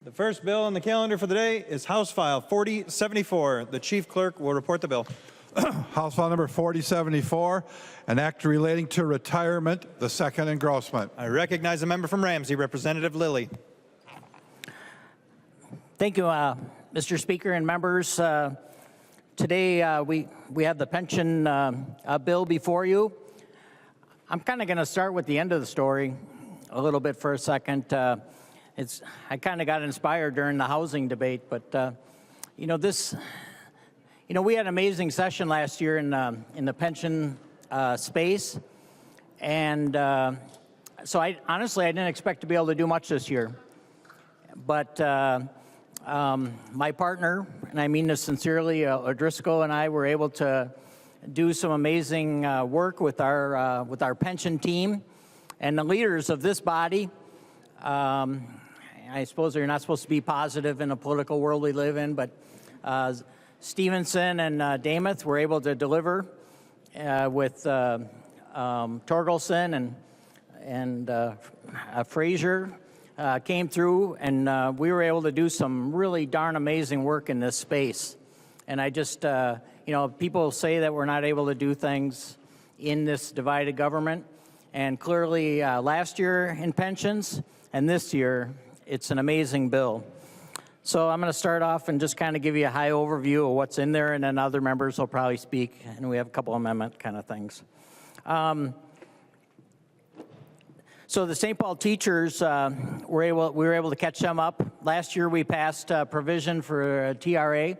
The first bill on the calendar for the day is House File 4074. The Chief Clerk will report the bill. House File number 4074, an act relating to retirement, the second engrossment. I recognize the member from Ramsey, Representative Lilly. Thank you, Mr. Speaker and members. Today we have the pension bill before you. I'm kind of going to start with the end of the story a little bit for a second. I kind of got inspired during the housing debate, but we had an amazing session last year in the pension space, and so honestly I didn't expect to be able to do much this year, but my partner, and I mean this sincerely, O'Driscoll and I were able to do some amazing work with our pension team and the leaders of this body. I suppose they're not supposed to be positive in the political world we live in, but Stevenson and Damath were able to deliver with Torgelson and Frazier came through, and we were able to do some really darn amazing work in this space. And I just, people say that we're not able to do things in this divided government, and clearly last year in pensions and this year, it's an amazing bill. So I'm going to start off and just kind of give you a high overview of what's in there, and then other members will probably speak, and we have a couple amendment kind of things. So the St. Paul teachers, we were able to catch them up. Last year we passed provision for TRA,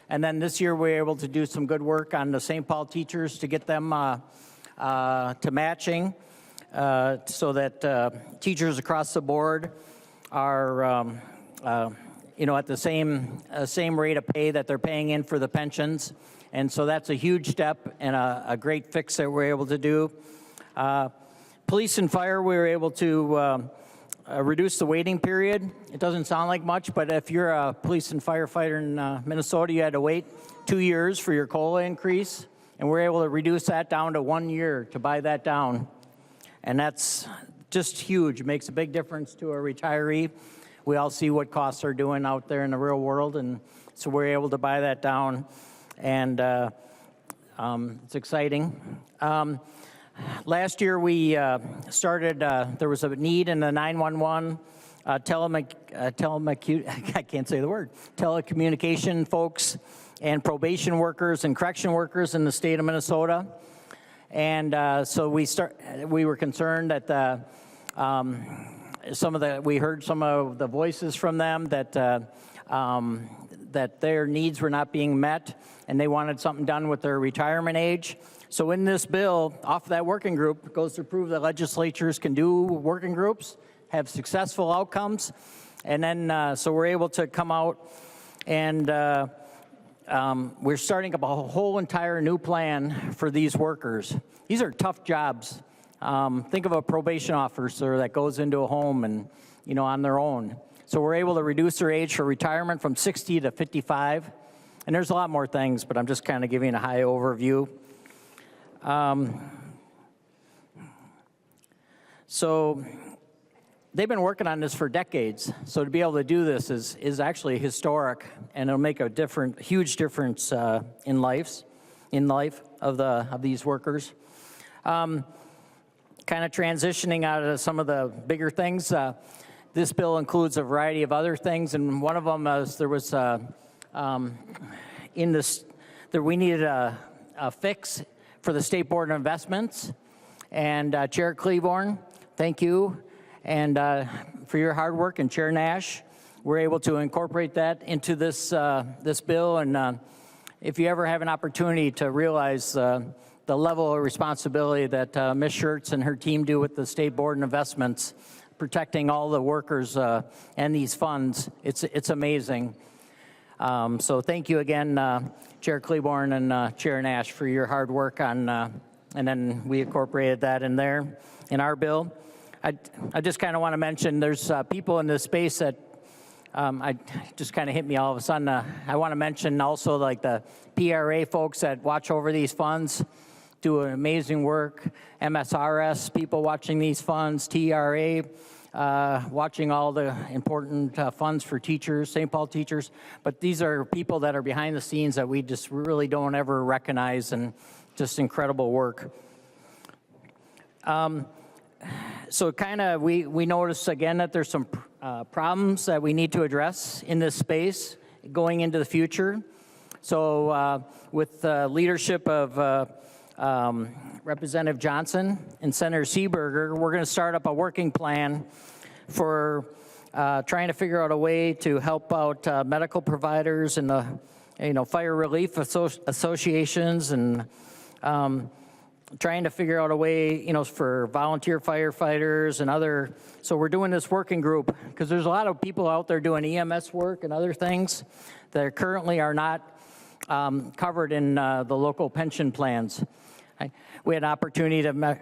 and then this year we were able to do some good work on the St. Paul teachers to get them to matching, so that teachers across the board are at the same rate of pay that they're paying in for the pensions. And so that's a huge step and a great fix that we're able to do. Police and fire, we were able to reduce the waiting period. It doesn't sound like much, but if you're a police and firefighter in Minnesota, you had to wait 2 years for your COLA increase, and we're able to reduce that down to 1 year to buy that down. And that's just huge. It makes a big difference to a retiree. We all see what costs are doing out there in the real world, and so we're able to buy that down, and it's exciting. Last year we started, there was a need in the 911 telecommunication folks and probation workers and correction workers in the state of Minnesota. And so we were concerned that we heard some of the voices from them that their needs were not being met, and they wanted something done with their retirement age. So in this bill, off of that working group, goes to prove that legislatures can do working groups, have successful outcomes, and then so we're able to come out and we're starting up a whole entire new plan for these workers. These are tough jobs. Think of a probation officer that goes into a home and, on their own. So we're able to reduce their age for retirement from 60 to 55. And there's a lot more things, but I'm just kind of giving a high overview. So they've been working on this for decades. So to be able to do this is actually historic, and it'll make a huge difference in life of these workers. Kind of transitioning out of some of the bigger things. This bill includes a variety of other things, and one of them is we needed a fix for the State Board of Investments. And Chair Cleaborn, thank you, and for your hard work, and Chair Nash, we're able to incorporate that into this bill. And if you ever have an opportunity to realize the level of responsibility that Ms. Schertz and her team do with the State Board of Investments, protecting all the workers and these funds, it's amazing. So thank you again, Chair Cleaborn and Chair Nash, for your hard work on, and then we incorporated that in there in our bill. I just kind of want to mention there's people in this space that I just kind of hit me all of a sudden. I want to mention also like the PRA folks that watch over these funds, do an amazing work. MSRS people watching these funds, TRA, watching all the important funds for teachers, St. Paul teachers. But these are people that are behind the scenes that we just really don't ever recognize, and just incredible work. So kind of we notice again that there's some problems that we need to address in this space going into the future. So with the leadership of Representative Johnson and Senator Seeberger, we're going to start up a working plan for trying to figure out a way to help out medical providers and the fire relief associations, and trying to figure out a way for volunteer firefighters and other. So we're doing this working group because there's a lot of people out there doing EMS work and other things that currently are not covered in the local pension plans. We had an opportunity to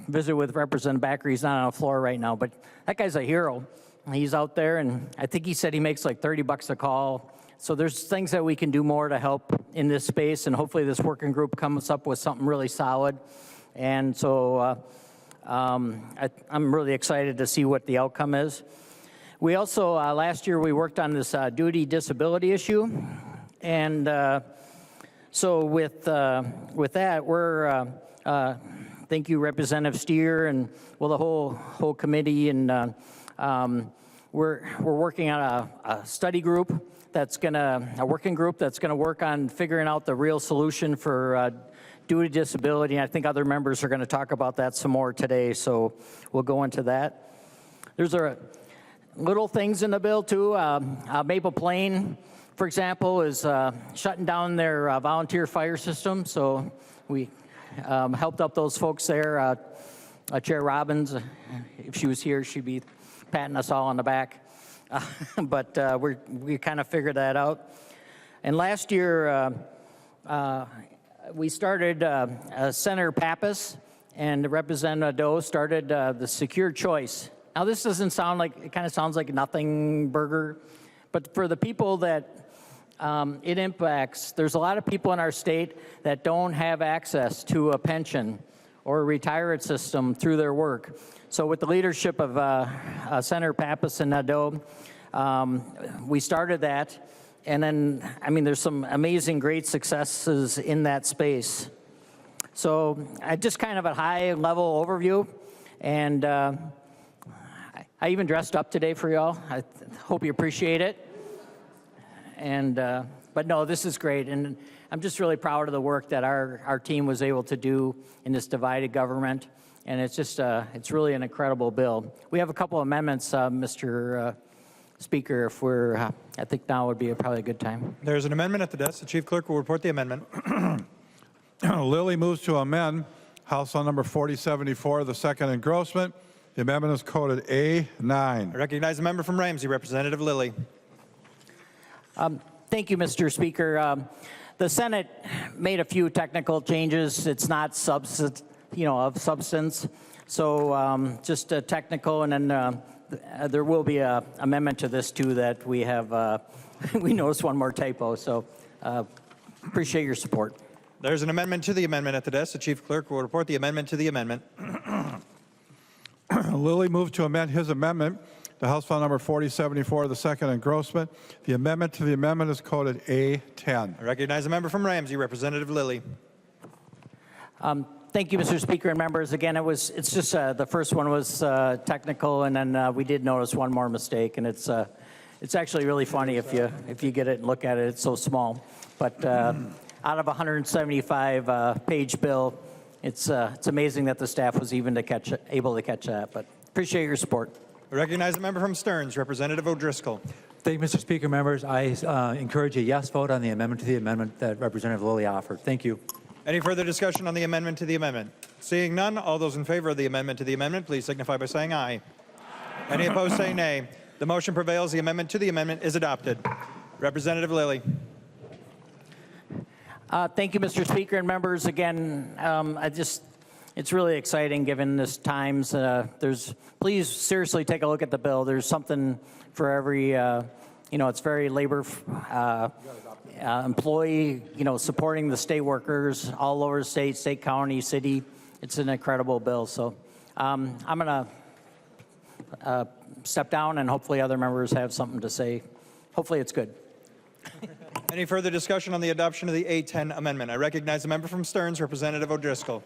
visit with Representative Backer. He's not on the floor right now, but that guy's a hero. He's out there, and I think he said he makes like $30 a call. So there's things that we can do more to help in this space, and hopefully this working group comes up with something really solid. And so I'm really excited to see what the outcome is. We also, last year, we worked on this duty disability issue. And so with that, we're, thank you, Representative Steer, and the whole committee, and we're working on a study group a working group that's gonna work on figuring out the real solution for duty disability. And I think other members are gonna talk about that some more today, so we'll go into that. There's little things in the bill too. Maple Plain, for example, is shutting down their volunteer fire system. So we helped up those folks there. Chair Robbins, if she was here, she'd be patting us all on the back. But we kind of figured that out. And last year, we started, Senator Pappas and Representative Doe started the Secure Choice. Now, this doesn't sound like, it kind of sounds like a nothing burger, but for the people that it impacts, there's a lot of people in our state that don't have access to a pension or a retirement system through their work. So with the leadership of Senator Pappas and Nadeau, we started that. And then, I mean, there's some amazing, great successes in that space. So I just kind of a high-level overview. And I even dressed up today for y'all. I hope you appreciate it. And but no, this is great. And I'm just really proud of the work that our team was able to do in this divided government. And it's just, it's really an incredible bill. We have a couple amendments, Mr. Speaker, if we're, I think now would be probably a good time. There's an amendment at the desk. The chief clerk will report the amendment. Lilly moves to amend House File Number 4074, the second engrossment. The amendment is coded A9. I recognize the member from Ramsey, Representative Lilly. Thank you, Mr. Speaker. The Senate made a few technical changes. It's not of substance. So just technical, and then there will be an amendment to this too that we have, we noticed one more typo. So appreciate your support. There's an amendment to the amendment at the desk. The chief clerk will report the amendment to the amendment. Lilly moved to amend his amendment to House File Number 4074, the second engrossment. The amendment to the amendment is coded A10. I recognize the member from Ramsey, Representative Lilly. Thank you, Mr. Speaker and members. Again, it's just the first one was technical, and then we did notice one more mistake, and it's actually really funny if you get it and look at it. It's so small, but out of a 175-page bill, it's amazing that the staff was even able to catch that. But appreciate your support. I recognize the member from Stearns, Representative O'Driscoll. Thank you, Mr. Speaker. Members, I encourage a yes vote on the amendment to the amendment that Representative Lilly offered. Thank you. Any further discussion on the amendment to the amendment? Seeing none, all those in favor of the amendment to the amendment, please signify by saying aye. Any opposed, say nay. The motion prevails. The amendment to the amendment is adopted. Representative Lilly. Thank you, Mr. Speaker and members. Again, it's really exciting given this times. Please seriously take a look at the bill. There's something for every, it's very labor employee, supporting the state workers all over the state, county, city. It's an incredible bill. So I'm going to step down, and hopefully other members have something to say. Hopefully it's good. Any further discussion on the adoption of the A10 amendment? I recognize the member from Stearns, Representative O'Driscoll.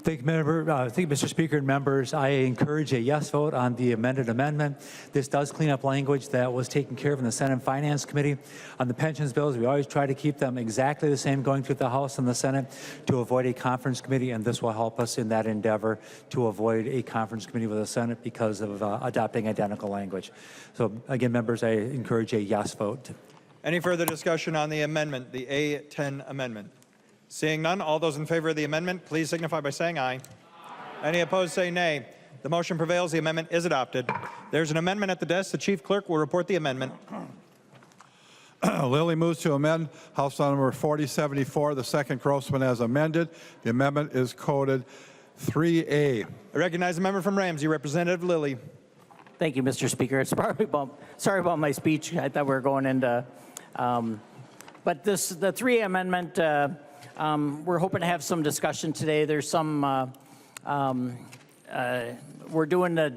Thank you, Mr. Speaker and members. I encourage a yes vote on the amended amendment. This does clean up language that was taken care of in the Senate Finance Committee. On the pensions bills, we always try to keep them exactly the same going through the House and the Senate to avoid a conference committee, and this will help us in that endeavor to avoid a conference committee with the Senate because of adopting identical language. So again, members, I encourage a yes vote. Any further discussion on the amendment, the A10 amendment? Seeing none, all those in favor of the amendment, please signify by saying aye. Any opposed, say nay. The motion prevails. The amendment is adopted. There's an amendment at the desk. The chief clerk will report the amendment. Lilly moves to amend House File Number 4074, the second Grossman as amended. The amendment is coded 3A. I recognize the member from Ramsey, Representative Lilly. Thank you, Mr. Speaker. Sorry about my speech. I thought we were going into, but the 3A amendment, we're hoping to have some discussion today. There's some, we're doing the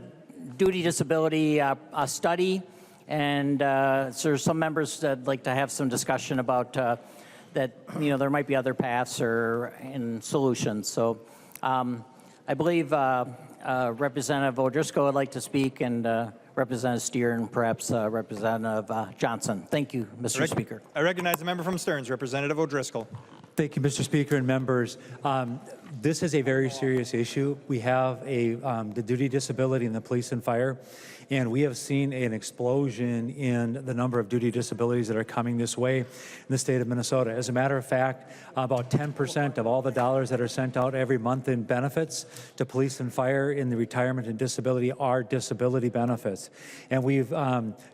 duty disability study, and so there's some members that'd like to have some discussion about that, there might be other paths or solutions. So I believe Representative O'Driscoll would like to speak, and Representative Steer and perhaps Representative Johnson. Thank you, Mr. Speaker. I recognize the member from Stearns, Representative O'Driscoll. Thank you, Mr. Speaker and members. This is a very serious issue. We have the duty disability in the police and fire, and we have seen an explosion in the number of duty disabilities that are coming this way in the state of Minnesota. As a matter of fact, about 10% of all the dollars that are sent out every month in benefits to police and fire in the retirement and disability are disability benefits. And we've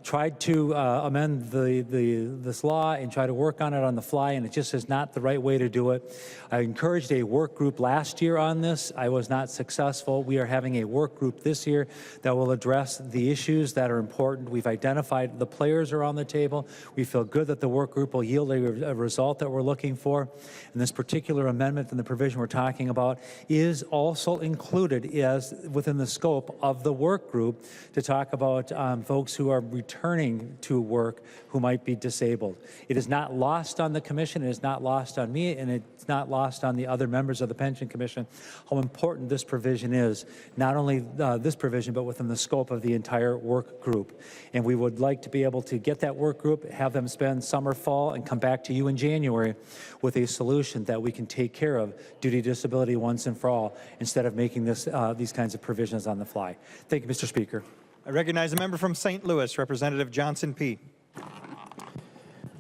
tried to amend this law and try to work on it on the fly, and it just is not the right way to do it. I encouraged a work group last year on this. I was not successful. We are having a work group this year that will address the issues that are important. We've identified the players are on the table. We feel good that the work group will yield a result that we're looking for. And this particular amendment and the provision we're talking about is also included as within the scope of the work group to talk about folks who are returning to work who might be disabled. It is not lost on the commission. It is not lost on me, and it's not lost on the other members of the Pension Commission how important this provision is, not only this provision, but within the scope of the entire work group. And we would like to be able to get that work group, have them spend summer, fall, and come back to you in January with a solution that we can take care of duty disability once and for all, instead of making these kinds of provisions on the fly. Thank you, Mr. Speaker. I recognize the member from St. Louis, Representative Johnson P.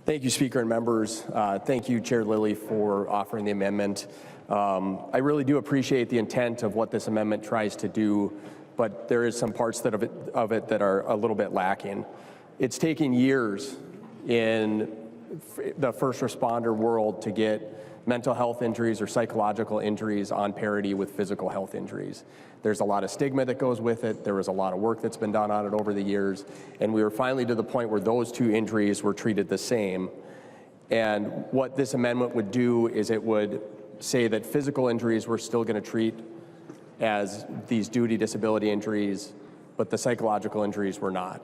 Thank you, Speaker and members. Thank you, Chair Lilly, for offering the amendment. I really do appreciate the intent of what this amendment tries to do, but there is some parts of it that are a little bit lacking. It's taking years in the first responder world to get mental health injuries or psychological injuries on parity with physical health injuries. There's a lot of stigma that goes with it. There was a lot of work that's been done on it over the years, and we were finally to the point where those two injuries were treated the same. And what this amendment would do is it would say that physical injuries we're still going to treat as these duty disability injuries, but the psychological injuries were not.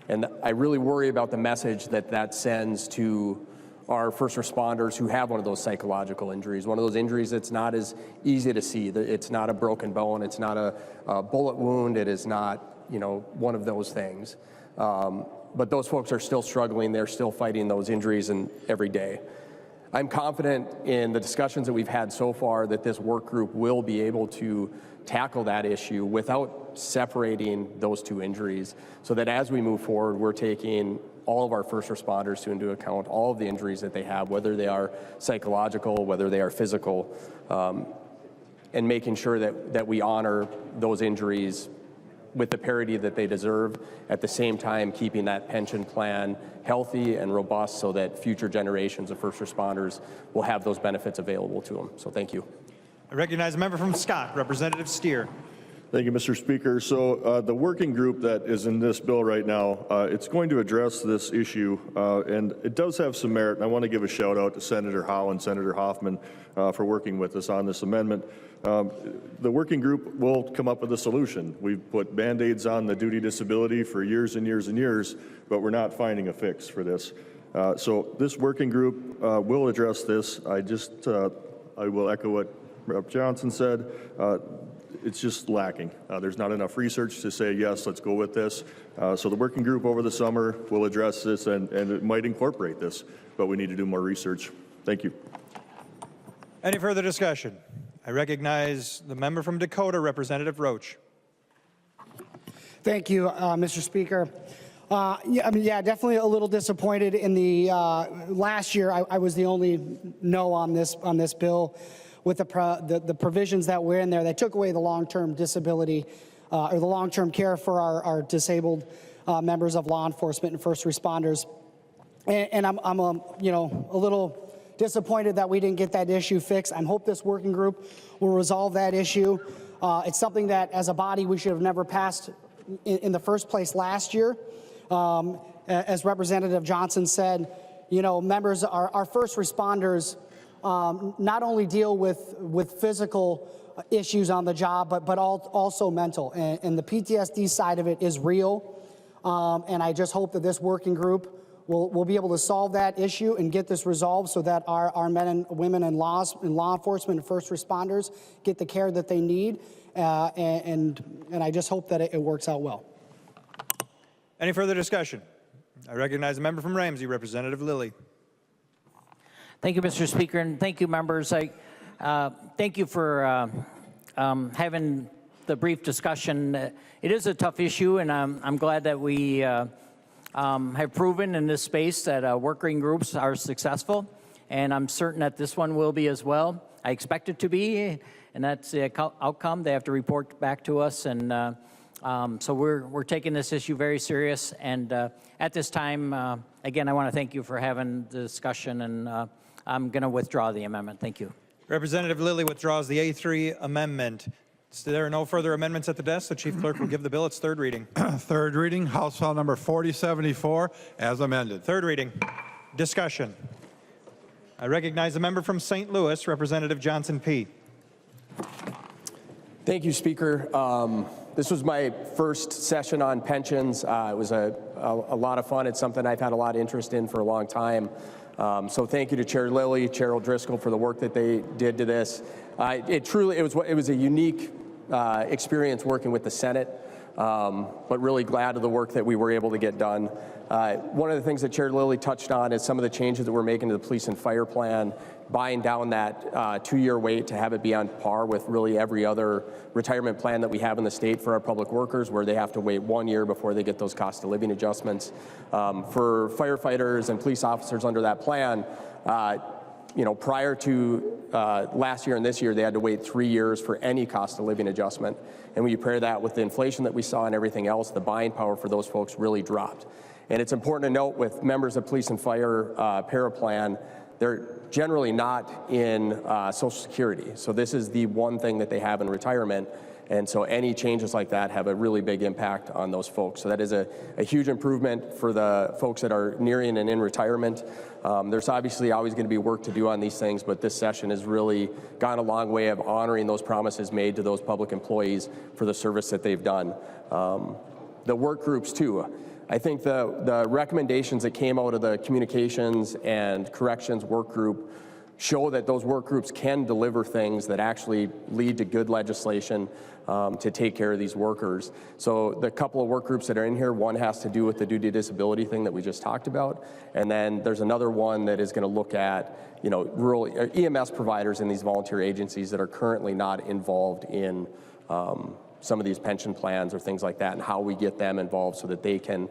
And I really worry about the message that sends to our first responders who have one of those psychological injuries, one of those injuries that's not as easy to see. It's not a broken bone, it's not a bullet wound, it is not, one of those things. But those folks are still struggling, they're still fighting those injuries every day. I'm confident in the discussions that we've had so far that this work group will be able to tackle that issue without separating those two injuries, so that as we move forward, we're taking all of our first responders into account, all of the injuries that they have, whether they are psychological, whether they are physical, and making sure that we honor those injuries with the parity that they deserve, at the same time keeping that pension plan healthy and robust so that future generations of first responders will have those benefits available to them. So thank you. I recognize a member from Scott, Representative Steer. Thank you, Mr. Speaker. So the working group that is in this bill right now, it's going to address this issue, and it does have some merit. And I want to give a shout out to Senator Howe and Senator Hoffman for working with us on this amendment. The working group will come up with a solution. We've put Band-Aids on the duty disability for years and years and years, but we're not finding a fix for this. So this working group will address this. I will echo what Rep. Johnson said. It's just lacking. There's not enough research to say, yes, let's go with this. So the working group over the summer will address this, and it might incorporate this, but we need to do more research. Thank you. Any further discussion? I recognize the member from Dakota, Representative Roach. Thank you, Mr. Speaker. Definitely a little disappointed in the last year. I was the only no on this bill with the provisions that were in there that took away the long-term disability or the long-term care for our disabled members of law enforcement and first responders. And I'm a little disappointed that we didn't get that issue fixed. I hope this working group will resolve that issue. It's something that, as a body, we should have never passed in the first place last year. As Representative Johnson said, members, our first responders not only deal with physical issues on the job, but also mental. And the PTSD side of it is real. And I just hope that this working group will be able to solve that issue and get this resolved so that our men and women in law enforcement and first responders get the care that they need. And I just hope that it works out well. Any further discussion? I recognize the member from Ramsey, Representative Lilly. Thank you, Mr. Speaker, and thank you, members. Thank you for having the brief discussion. It is a tough issue, and I'm glad that we have proven in this space that working groups are successful, and I'm certain that this one will be as well. I expect it to be, and that's the outcome. They have to report back to us, and so we're taking this issue very serious. And at this time, again, I want to thank you for having the discussion, and I'm going to withdraw the amendment. Thank you. Representative Lilly withdraws the A3 amendment. So there are no further amendments at the desk. The Chief Clerk will give the bill its third reading. Third reading, House File Number 4074, as amended. Third reading. Discussion. I recognize the member from St. Louis, Representative Johnson P. Thank you, Speaker. This was my first session on pensions. It was a lot of fun. It's something I've had a lot of interest in for a long time. So thank you to Chair Lilly, Chair O'Driscoll for the work that they did to this. It was a unique experience working with the Senate, but really glad of the work that we were able to get done. One of the things that Chair Lilly touched on is some of the changes that we're making to the police and fire plan, buying down that 2-year wait to have it be on par with really every other retirement plan that we have in the state for our public workers, where they have to wait 1 year before they get those cost of living adjustments. For firefighters and police officers under that plan, prior to last year and this year, they had to wait 3 years for any cost of living adjustment. And when you pair that with the inflation that we saw and everything else, the buying power for those folks really dropped. And it's important to note with members of police and fire paraplan, they're generally not in Social Security. So this is the one thing that they have in retirement. And so any changes like that have a really big impact on those folks. So that is a huge improvement for the folks that are nearing and in retirement. There's obviously always going to be work to do on these things, but this session has really gone a long way of honoring those promises made to those public employees for the service that they've done. The work groups too. I think the recommendations that came out of the communications and corrections work group show that those work groups can deliver things that actually lead to good legislation to take care of these workers. So the couple of work groups that are in here, one has to do with the duty disability thing that we just talked about, and then there's another one that is going to look at rural EMS providers in these volunteer agencies that are currently not involved in some of these pension plans or things like that, and how we get them involved so that they can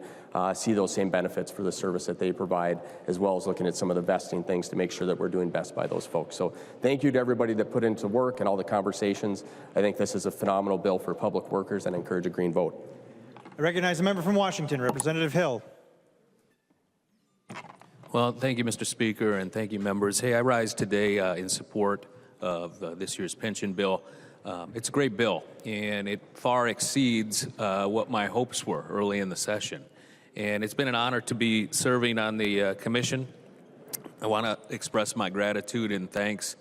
see those same benefits for the service that they provide, as well as looking at some of the vesting things to make sure that we're doing best by those folks. So thank you to everybody that put into work and all the conversations. I think this is a phenomenal bill for public workers, and encourage a green vote. I recognize the member from Washington, Representative Hill. Well, thank you, Mr. Speaker, and thank you, members. Hey, I rise today in support of this year's pension bill. It's a great bill, and it far exceeds what my hopes were early in the session. And it's been an honor to be serving on the commission. I want to express my gratitude and thanks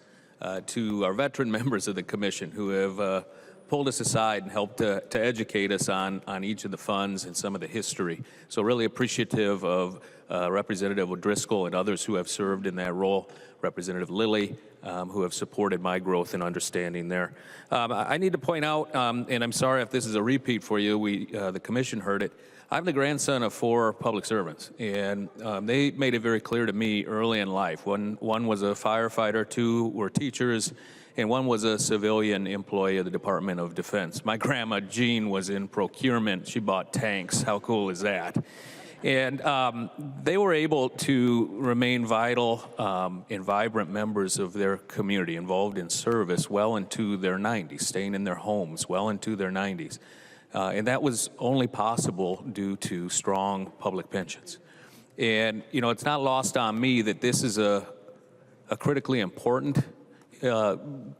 to our veteran members of the commission who have pulled us aside and helped to educate us on each of the funds and some of the history. So really appreciative of Representative O'Driscoll and others who have served in that role, Representative Lilly, who have supported my growth and understanding there. I need to point out, and I'm sorry if this is a repeat for you, the commission heard it, I'm the grandson of 4 public servants, and they made it very clear to me early in life. One was a firefighter, 2 were teachers, and 1 was a civilian employee of the Department of Defense. My grandma, Jean, was in procurement. She bought tanks. How cool is that? And they were able to remain vital and vibrant members of their community, involved in service well into their 90s, staying in their homes well into their 90s. And that was only possible due to strong public pensions. And, you know, it's not lost on me that this is a critically important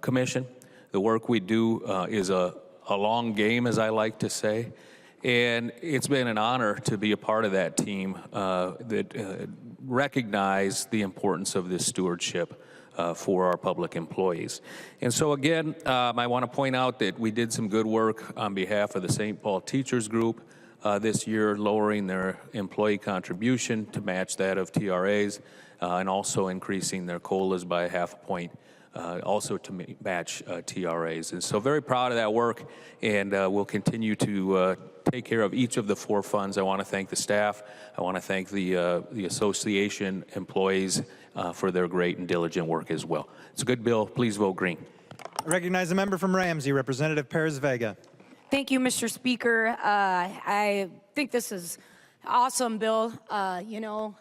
commission. The work we do is a long game, as I like to say. And it's been an honor to be a part of that team that recognize the importance of this stewardship for our public employees. And so again, I want to point out that we did some good work on behalf of the St. Paul Teachers Group this year, lowering their employee contribution to match that of TRAs, and also increasing their COLAs by ½ point, also to match TRAs. And so very proud of that work, and we'll continue to take care of each of the 4 funds. I want to thank the staff. I want to thank the association employees for their great and diligent work as well. It's a good bill. Please vote green. I recognize the member from Ramsey, Representative Perez-Vega. Thank you, Mr. Speaker. I think this is an awesome bill. You know,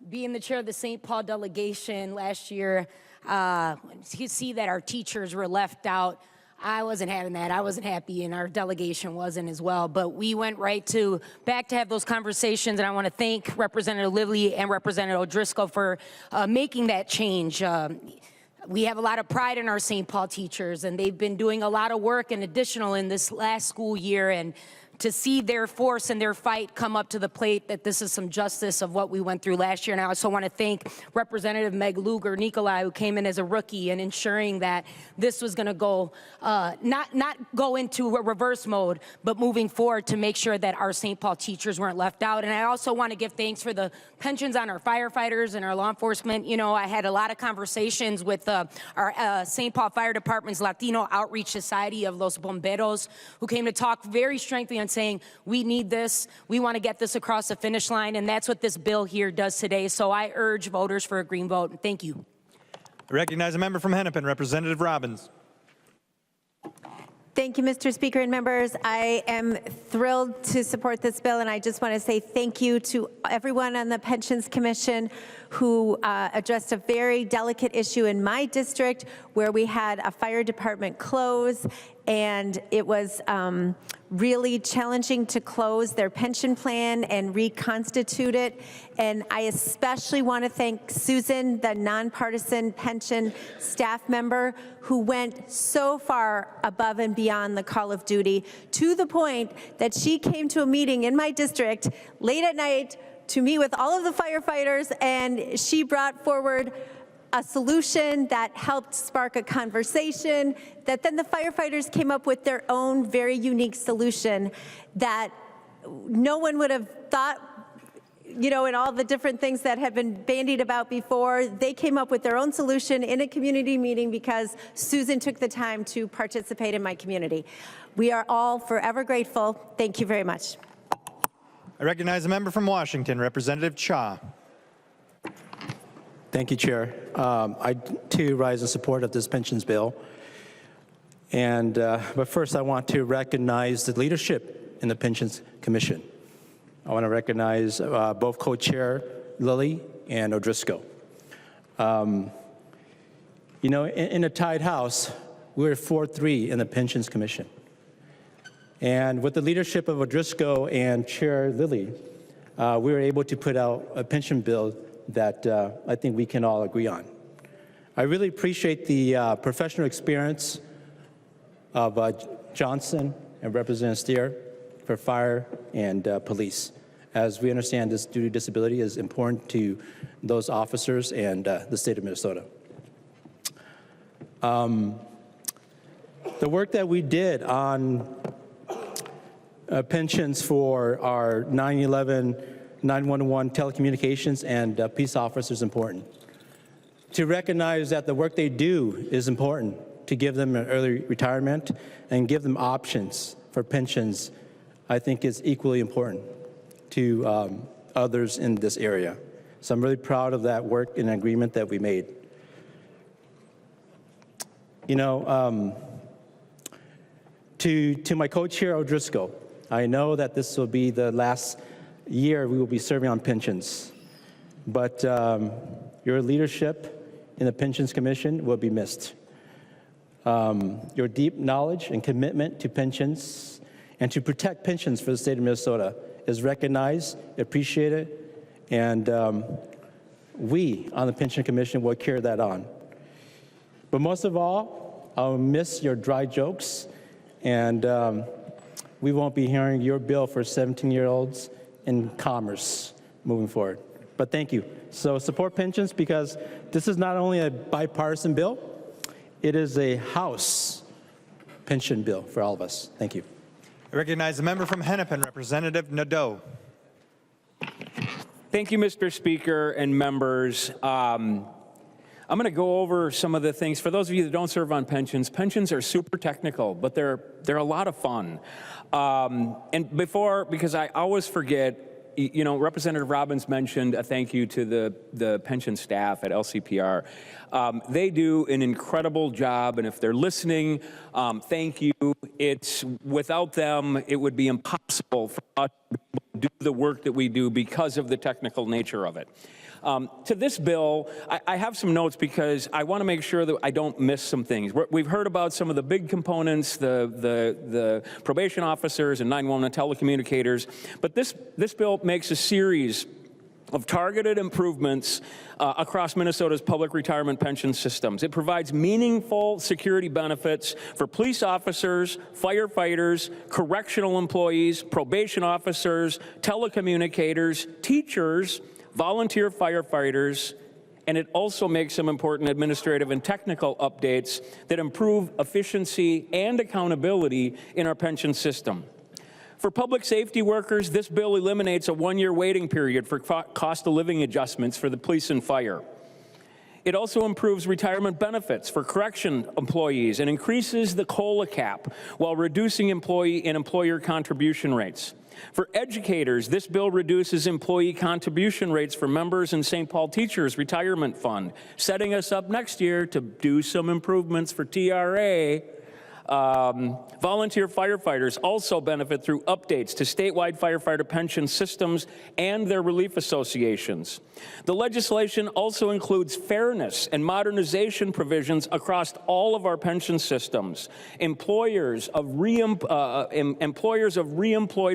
being the chair of the St. Paul delegation last year, you see that our teachers were left out. I wasn't having that. I wasn't happy, and our delegation wasn't as well. But we went back to have those conversations, and I want to thank Representative Lively and Representative O'Driscoll for making that change. We have a lot of pride in our St. Paul teachers, and they've been doing a lot of work and additional in this last school year, and to see their force and their fight come up to the plate, that this is some justice of what we went through last year. And I also want to thank Representative Meg Lugar Nikolai, who came in as a rookie and ensuring that this was going to go, not go into a reverse mode, but moving forward to make sure that our St. Paul teachers weren't left out. And I also want to give thanks for the pensions on our firefighters and our law enforcement. You know, I had a lot of conversations with our St. Paul Fire Department's Latino Outreach Society of Los Bomberos, who came to talk very strongly on saying, we need this, we want to get this across the finish line, and that's what this bill here does today. So I urge voters for a green vote. Thank you. I recognize a member from Hennepin, Representative Robbins. Thank you, Mr. Speaker and members. I am thrilled to support this bill, and I just want to say thank you to everyone on the Pensions Commission who addressed a very delicate issue in my district where we had a fire department close, and it was really challenging to close their pension plan and reconstitute it. And I especially want to thank Susan, the nonpartisan pension staff member, who went so far above and beyond the call of duty, to the point that she came to a meeting in my district late at night to meet with all of the firefighters, and she brought forward a solution that helped spark a conversation that then the firefighters came up with their own very unique solution that no one would have thought, you know, in all the different things that had been bandied about before. They came up with their own solution in a community meeting because Susan took the time to participate in my community. We are all forever grateful. Thank you very much. I recognize a member from Washington, Representative Cha. Thank you, Chair. I, too, rise in support of this pensions bill. But first, I want to recognize the leadership in the Pensions Commission. I want to recognize both co-chair Lilly and O'Driscoll. You know, in a tied house, we're 4-3 in the Pensions Commission. And with the leadership of O'Driscoll and Chair Lilly, we were able to put out a pension bill that I think we can all agree on. I really appreciate the professional experience of Johnson and Representative Steer for fire and police. As we understand, this duty disability is important to those officers and the state of Minnesota. The work that we did on pensions for our 911, 911 telecommunications and peace officers is important. To recognize that the work they do is important, to give them an early retirement and give them options for pensions, I think is equally important to others in this area. So I'm really proud of that work and agreement that we made. You know, to my co-chair O'Driscoll, I know that this will be the last year we will be serving on pensions, but your leadership in the Pensions Commission will be missed. Your deep knowledge and commitment to pensions and to protect pensions for the state of Minnesota is recognized, appreciated, and we on the Pension Commission will carry that on. But most of all, I'll miss your dry jokes, and we won't be hearing your bill for 17-year-olds in commerce moving forward. But thank you. So support pensions, because this is not only a bipartisan bill, it is a House pension bill for all of us. Thank you. I recognize the member from Hennepin, Representative Nadeau. Thank you, Mr. Speaker and members. I'm going to go over some of the things. For those of you that don't serve on pensions, pensions are super technical, but they're a lot of fun. And because I always forget, you know, Representative Robbins mentioned a thank you to the pension staff at LCPR. They do an incredible job, and if they're listening, thank you. Without them, it would be impossible for us to do the work that we do because of the technical nature of it. To this bill, I have some notes because I want to make sure that I don't miss some things. We've heard about some of the big components, the probation officers and 911 telecommunicators, but this bill makes a series of targeted improvements across Minnesota's public retirement pension systems. It provides meaningful security benefits for police officers, firefighters, correctional employees, probation officers, telecommunicators, teachers, volunteer firefighters, and it also makes some important administrative and technical updates that improve efficiency and accountability in our pension system. For public safety workers, this bill eliminates a one-year waiting period for cost of living adjustments for the police and fire. It also improves retirement benefits for correction employees and increases the COLA cap while reducing employee and employer contribution rates. For educators, this bill reduces employee contribution rates for members in St. Paul Teachers Retirement Fund, setting us up next year to do some improvements for TRA. Volunteer firefighters also benefit through updates to statewide firefighter pension systems and their relief associations. The legislation also includes fairness and modernization provisions across all of our pension systems. Employers of reemployed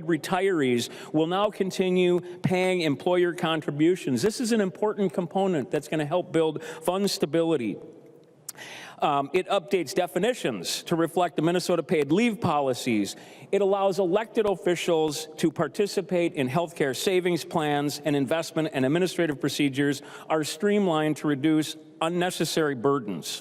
retirees will now continue paying employer contributions. This is an important component that's going to help build fund stability. It updates definitions to reflect the Minnesota paid leave policies. It allows elected officials to participate in healthcare savings plans, and investment and administrative procedures are streamlined to reduce unnecessary burdens.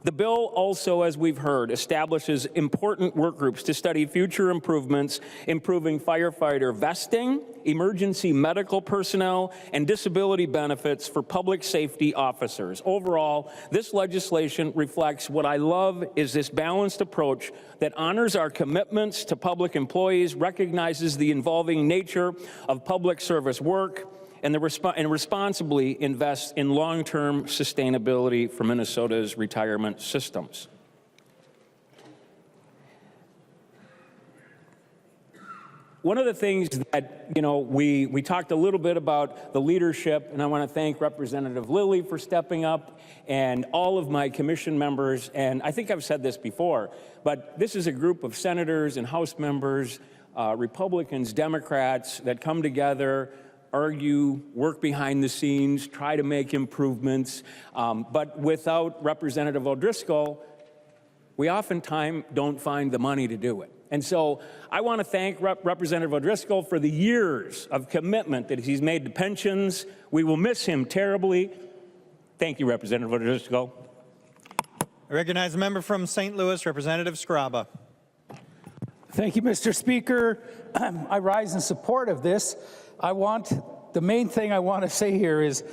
The bill also, as we've heard, establishes important work groups to study future improvements, improving firefighter vesting, emergency medical personnel, and disability benefits for public safety officers. Overall, this legislation reflects what I love is this balanced approach that honors our commitments to public employees, recognizes the evolving nature of public service work, and responsibly invests in long-term sustainability for Minnesota's retirement systems. One of the things that, you know, we talked a little bit about the leadership, and I want to thank Representative Lilly for stepping up and all of my commission members, and I think I've said this before, but this is a group of senators and House members, Republicans, Democrats, that come together, argue, work behind the scenes, try to make improvements. But without Representative O'Driscoll, we oftentimes don't find the money to do it. And so I want to thank Representative O'Driscoll for the years of commitment that he's made to pensions. We will miss him terribly. Thank you, Representative O'Driscoll. I recognize a member from St. Louis, Representative Scraba. Thank you, Mr. Speaker. I rise in support of this. The main thing I want to say here is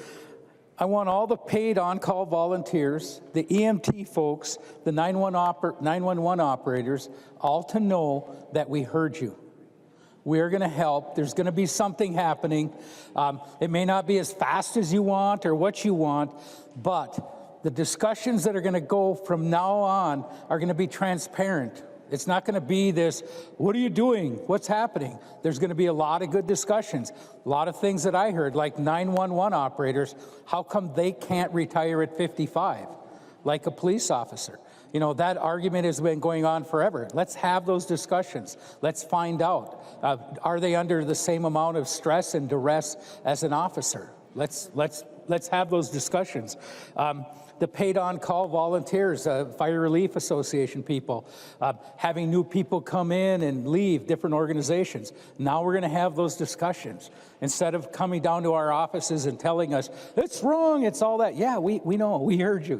I want all the paid on-call volunteers, the EMT folks, the 911 operators, all to know that we heard you. We're going to help. There's going to be something happening. It may not be as fast as you want or what you want, but the discussions that are going to go from now on are going to be transparent. It's not going to be this, what are you doing? What's happening? There's going to be a lot of good discussions. A lot of things that I heard, like 911 operators, how come they can't retire at 55, like a police officer? You know, that argument has been going on forever. Let's have those discussions. Let's find out. Are they under the same amount of stress and duress as an officer? Let's have those discussions. The paid on-call volunteers, Fire Relief Association people, having new people come in and leave different organizations. Now we're going to have those discussions. Instead of coming down to our offices and telling us, it's wrong, it's all that. Yeah, we know, we heard you,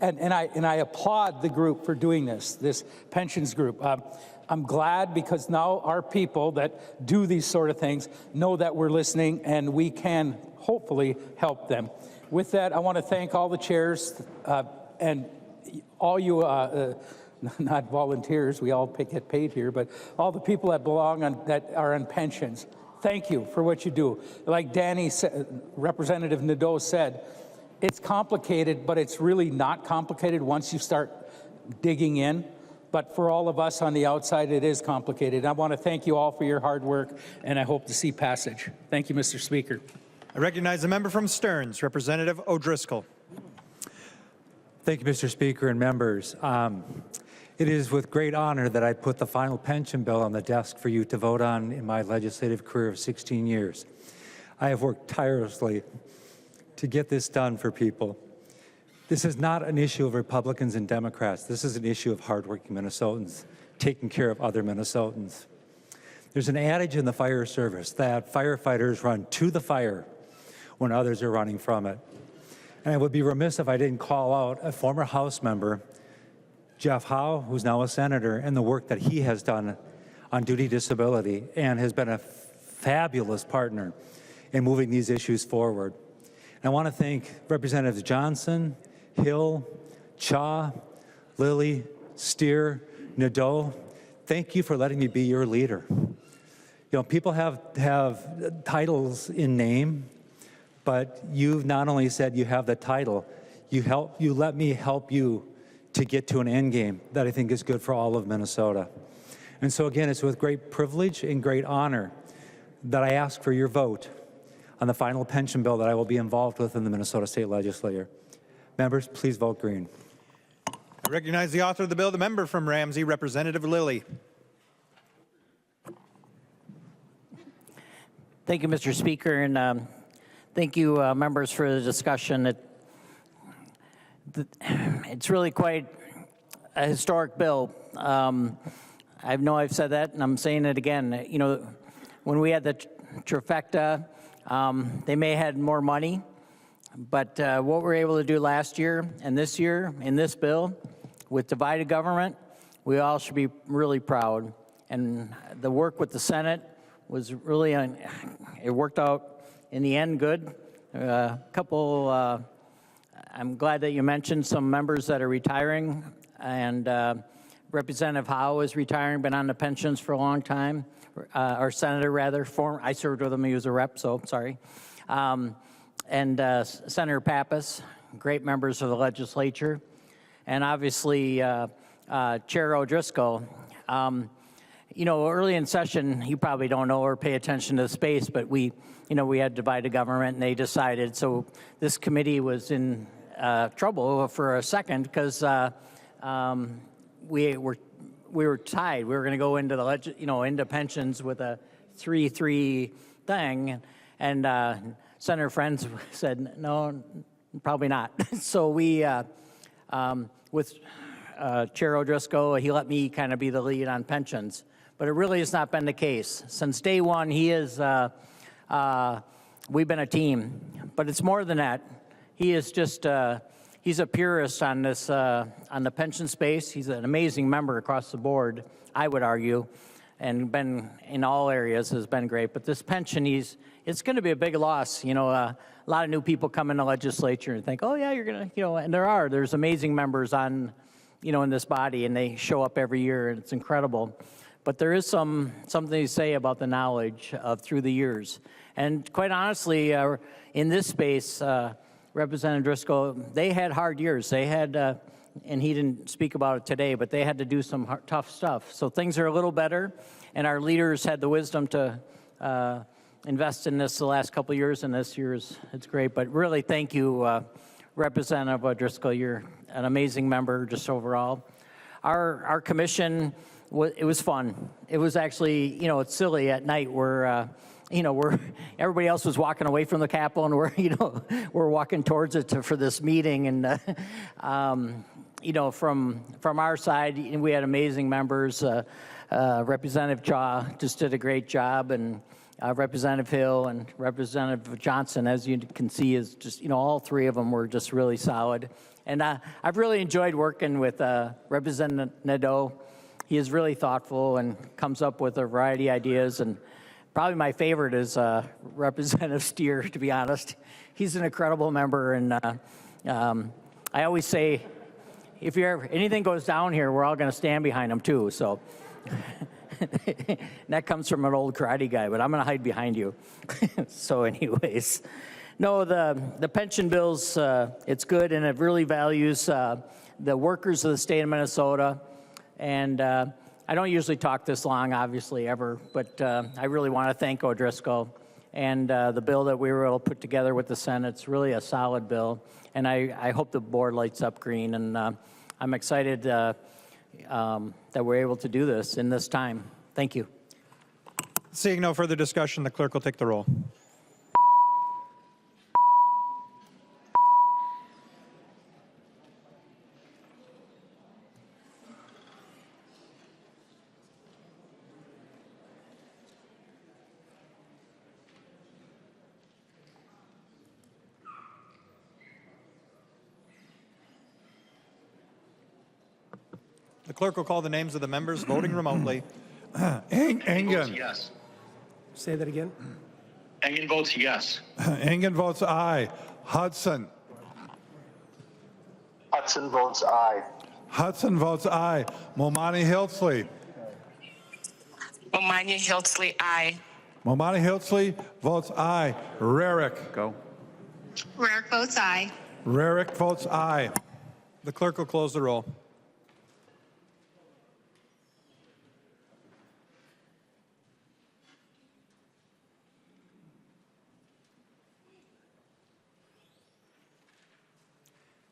and I applaud the group for doing this pensions group. I'm glad because now our people that do these sort of things know that we're listening and we can hopefully help them. With that, I want to thank all the chairs and all you, not volunteers, we all get paid here, but all the people that that are on pensions. Thank you for what you do. Like Representative Nadeau said, it's complicated, but it's really not complicated once you start digging in. But for all of us on the outside, it is complicated. I want to thank you all for your hard work, and I hope to see passage. Thank you, Mr. Speaker. I recognize the member from Stearns, Representative O'Driscoll. Thank you, Mr. Speaker and members. It is with great honor that I put the final pension bill on the desk for you to vote on in my legislative career of 16 years. I have worked tirelessly to get this done for people. This is not an issue of Republicans and Democrats. This is an issue of hardworking Minnesotans taking care of other Minnesotans. There's an adage in the fire service that firefighters run to the fire when others are running from it. And I would be remiss if I didn't call out a former House member, Jeff Howe, who's now a senator, and the work that he has done on duty disability and has been a fabulous partner in moving these issues forward. And I want to thank Representatives Johnson, Hill, Cha, Lilly, Steer, Nadeau. Thank you for letting me be your leader. You know, people have titles in name, but you've not only said you have the title, you let me help you to get to an end game that I think is good for all of Minnesota. And so again, it's with great privilege and great honor that I ask for your vote on the final pension bill that I will be involved with in the Minnesota State Legislature. Members, please vote green. I recognize the author of the bill, the member from Ramsey, Representative Lilly. Thank you, Mr. Speaker, and thank you, members, for the discussion. It's really quite a historic bill. I know I've said that, and I'm saying it again. You know, when we had the trifecta, they may have had more money, but what we were able to do last year and this year in this bill with divided government, we all should be really proud. And the work with the Senate was really, it worked out in the end good. I'm glad that you mentioned some members that are retiring, and Representative Howe is retiring, been on the pensions for a long time, or Senator rather, I served with him, he was a rep, so sorry. And Senator Pappas, great members of the legislature, and obviously Chair O'Driscoll. You know, early in session, you probably don't know or pay attention to the space, but we had divided government, and they decided. So this committee was in trouble for a second because we were tied. We were going to go into the into pensions with a 3-3 thing, and Senator Friends said no, probably not. So we with Chair O'Driscoll, he let me kind of be the lead on pensions. But it really has not been the case. Since day one, he is, we've been a team. But it's more than that. He is just, he's a purist on this, on the pension space. He's an amazing member across the board, I would argue, and been in all areas has been great. But this pension, it's going to be a big loss. You know, a lot of new people come in the legislature and think, oh yeah, you're going to, you know, and there's amazing members on, you know, in this body, and they show up every year, and it's incredible. But there is something to say about the knowledge of through the years. And quite honestly, in this space, Representative Driscoll, they had hard years. They had, and he didn't speak about it today, but they had to do some tough stuff. So things are a little better, and our leaders had the wisdom to invest in this the last couple of years, and this year's, it's great. But really, thank you, Representative Driscoll. You're an amazing member just overall. Our commission, it was fun. It was actually, you know, it's silly at night where, you know, everybody else was walking away from the Capitol, and we're, you know, we're walking towards it for this meeting. And, you know, from our side, we had amazing members. Representative Chaw just did a great job, and Representative Hill and Representative Johnson, as you can see, is just, you know, all three of them were just really solid. And I've really enjoyed working with Representative Nadeau. He is really thoughtful and comes up with a variety of ideas. And probably my favorite is Representative Steer, to be honest. He's an incredible member. And I always say, if anything goes down here, we're all going to stand behind him too. So that comes from an old karate guy, but I'm going to hide behind you. So anyways, no, the pension bills, it's good, and it really values the workers of the state of Minnesota. And I don't usually talk this long, obviously, ever, but I really want to thank O'Driscoll and the bill that we were able to put together with the Senate. It's really a solid bill, and I hope the board lights up green, and I'm excited that we're able to do this in this time. Thank you. Seeing no further discussion, the clerk will take the roll. The clerk will call the names of the members voting remotely. Engen. Yes. Say that again. Engen votes yes. Engen votes aye. Hudson. Hudson votes aye. Hudson votes aye. Momani Hiltzley. Momani Hiltzley, aye. Momani Hiltzley votes aye. Rarick. Go. Rarick votes aye. Rarick votes aye. The clerk will close the roll.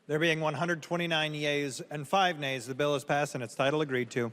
There being 129 yeas and 5 nays, the bill is passed and its title agreed to.